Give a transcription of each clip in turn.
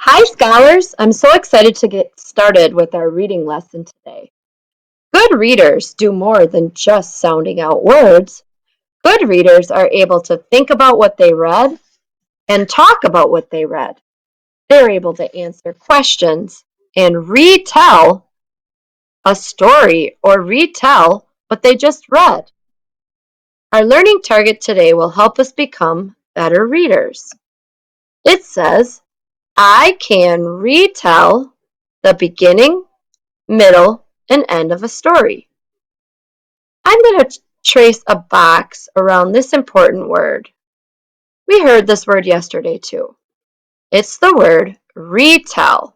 Hi, scholars! I'm so excited to get started with our reading lesson today. Good readers do more than just sounding out words. Good readers are able to think about what they read and talk about what they read. They're able to answer questions and retell a story or retell what they just read. Our learning target today will help us become better readers. It says, I can retell the beginning, middle, and end of a story. I'm going to trace a box around this important word. We heard this word yesterday too. It's the word retell.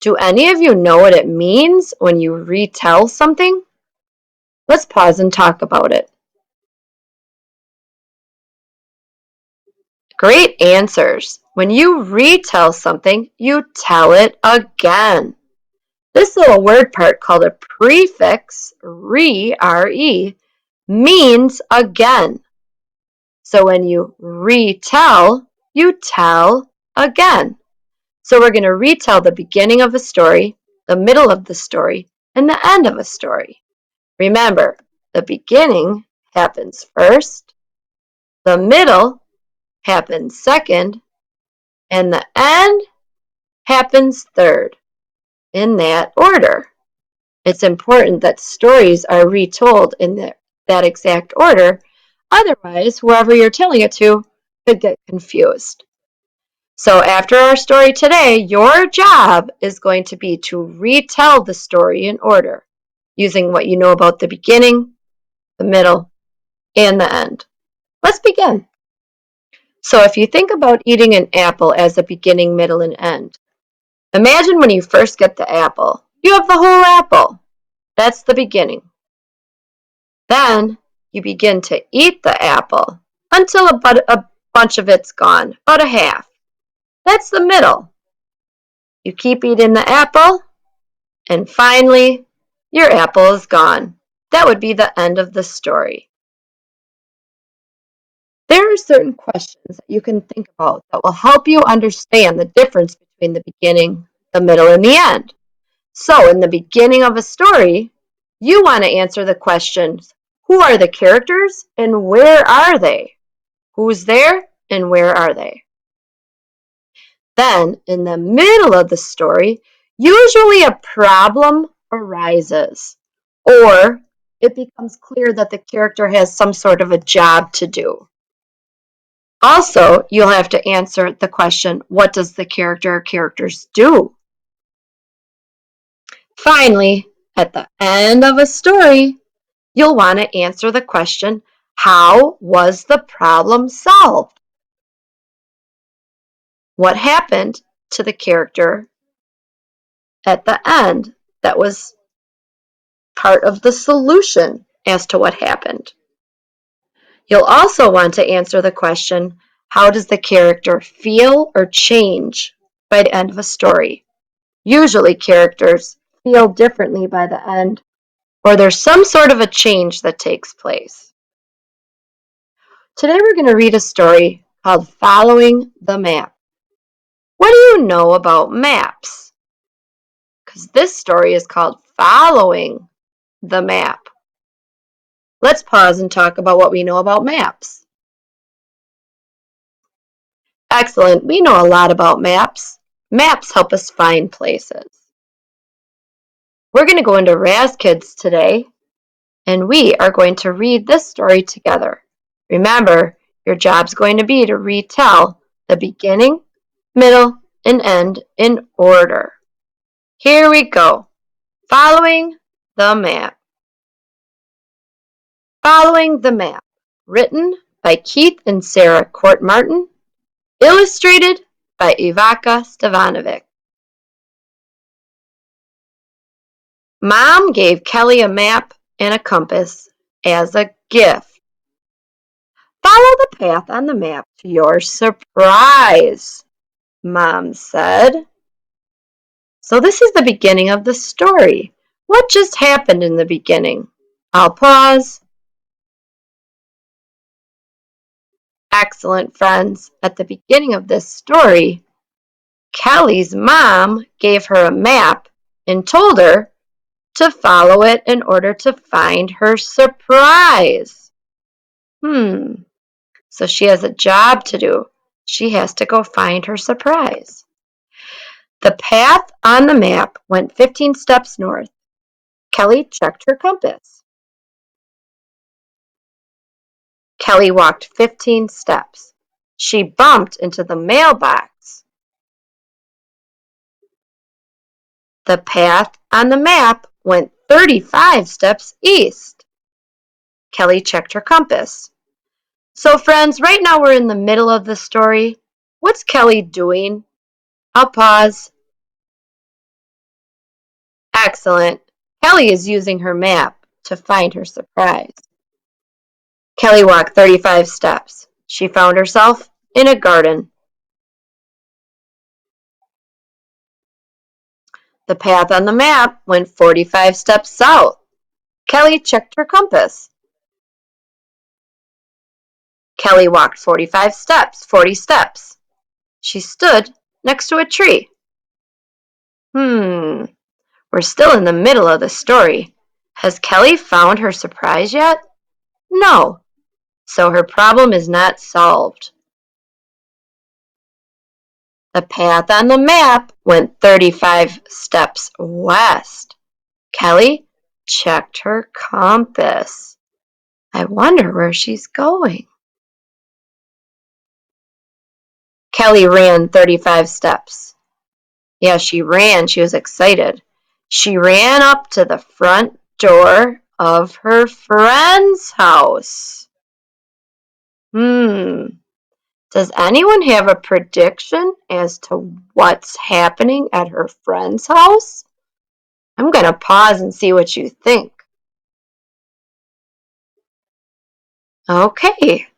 Do any of you know what it means when you retell something? Let's pause and talk about it. Great answers. When you retell something, you tell it again. This little word part called a prefix, re, means again. So when you retell, you tell again. So we're going to retell the beginning of a story, the middle of the story, and the end of a story. Remember, the beginning happens first, the middle happens second, and the end happens third, in that order. It's important that stories are retold in that exact order. Otherwise, whoever you're telling it to could get confused. So after our story today, your job is going to be to retell the story in order, using what you know about the beginning, the middle, and the end. Let's begin. So if you think about eating an apple as a beginning, middle, and end, imagine when you first get the apple. You have the whole apple. That's the beginning. Then you begin to eat the apple until about a bunch of it's gone, about a half. That's the middle. You keep eating the apple, and finally, your apple is gone. That would be the end of the story. There are certain questions that you can think about that will help you understand the difference between the beginning, the middle, and the end. So, in the beginning of a story, you want to answer the questions, who are the characters and where are they? Who's there and where are they? Then, in the middle of the story, usually a problem arises, or it becomes clear that the character has some sort of a job to do. Also, you'll have to answer the question, what does the character or characters do? Finally, at the end of a story, you'll want to answer the question, how was the problem solved? What happened to the character at the end that was part of the solution as to what happened? You'll also want to answer the question, how does the character feel or change by the end of a story? Usually characters feel differently by the end, or there's some sort of a change that takes place. Today we're going to read a story called Following the Map. What do you know about maps? Because this story is called Following the Map. Let's pause and talk about what we know about maps. Excellent, we know a lot about maps. Maps help us find places. We're going to go into Raz Kids today, and we are going to read this story together. Remember, your job's going to be to retell the beginning, middle, and end in order. Here we go. Following the Map. Following the Map. Written by Keith and Sarah Court-Martin. Illustrated by Ivaka Stevanovic. Mom gave Kelly a map and a compass as a gift. Follow the path on the map to your surprise, Mom said. So this is the beginning of the story. What just happened in the beginning? I'll pause. Excellent, friends. At the beginning of this story, Kelly's mom gave her a map and told her to follow it in order to find her surprise. So she has a job to do. She has to go find her surprise. The path on the map went 15 steps north. Kelly checked her compass. Kelly walked 15 steps. She bumped into the mailbox. The path on the map went 35 steps east. Kelly checked her compass. So, friends, right now we're in the middle of the story. What's Kelly doing? I'll pause. Excellent. Kelly is using her map to find her surprise. Kelly walked 35 steps. She found herself in a garden. The path on the map went 45 steps south. Kelly checked her compass. Kelly walked 45 steps, 40 steps. She stood next to a tree. We're still in the middle of the story. Has Kelly found her surprise yet? No. So her problem is not solved. The path on the map went 35 steps west. Kelly checked her compass. I wonder where she's going. Kelly ran 35 steps. Yeah, she ran. She was excited. She ran up to the front door of her friend's house. Does anyone have a prediction as to what's happening at her friend's house? I'm going to pause and see what you think. Okay,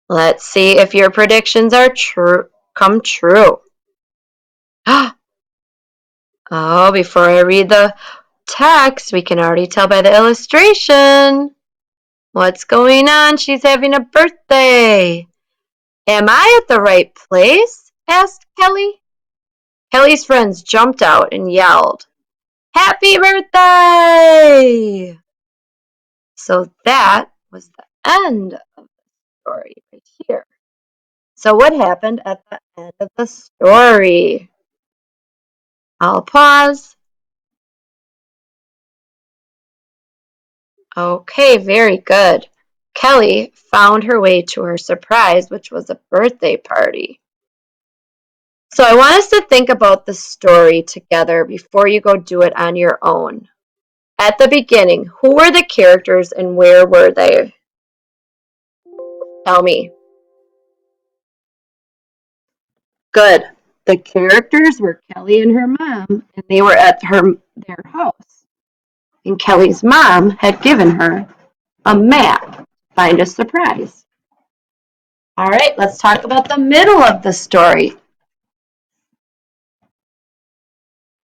let's see if your predictions are come true. Oh, before I read the text, we can already tell by the illustration. What's going on? She's having a birthday. Am I at the right place? Asked Kelly. Kelly's friends jumped out and yelled, "Happy birthday!" So that was the end of the story right here. So what happened at the end of the story? I'll pause. Okay, very good. Kelly found her way to her surprise, which was a birthday party. So I want us to think about the story together before you go do it on your own. At the beginning, who were the characters and where were they? Tell me. Good. The characters were Kelly and her mom, and they were at their house. And Kelly's mom had given her a map to find a surprise. All right, let's talk about the middle of the story.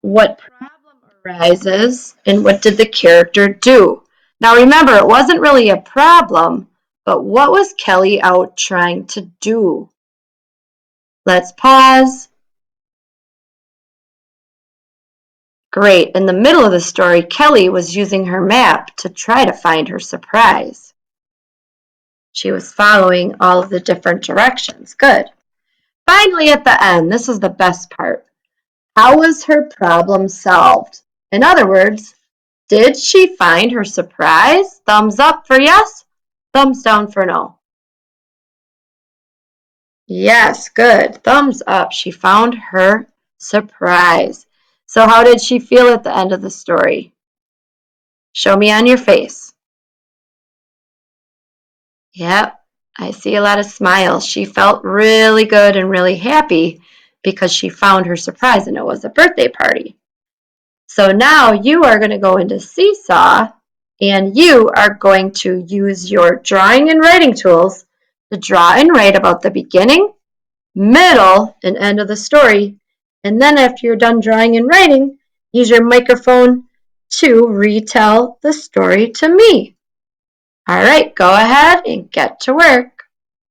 What problem arises and what did the character do? Now remember, it wasn't really a problem, but what was Kelly out trying to do? Let's pause. Great. In the middle of the story, Kelly was using her map to try to find her surprise. She was following all of the different directions. Good. Finally, at the end, this is the best part. How was her problem solved? In other words, did she find her surprise? Thumbs up for yes, thumbs down for no. Yes, good. Thumbs up. She found her surprise. So how did she feel at the end of the story? Show me on your face. Yep, I see a lot of smiles. She felt really good and really happy because she found her surprise and it was a birthday party. So now you are going to go into Seesaw and you are going to use your drawing and writing tools to draw and write about the beginning, middle, and end of the story. And then after you're done drawing and writing, use your microphone to retell the story to me. All right, go ahead and get to work.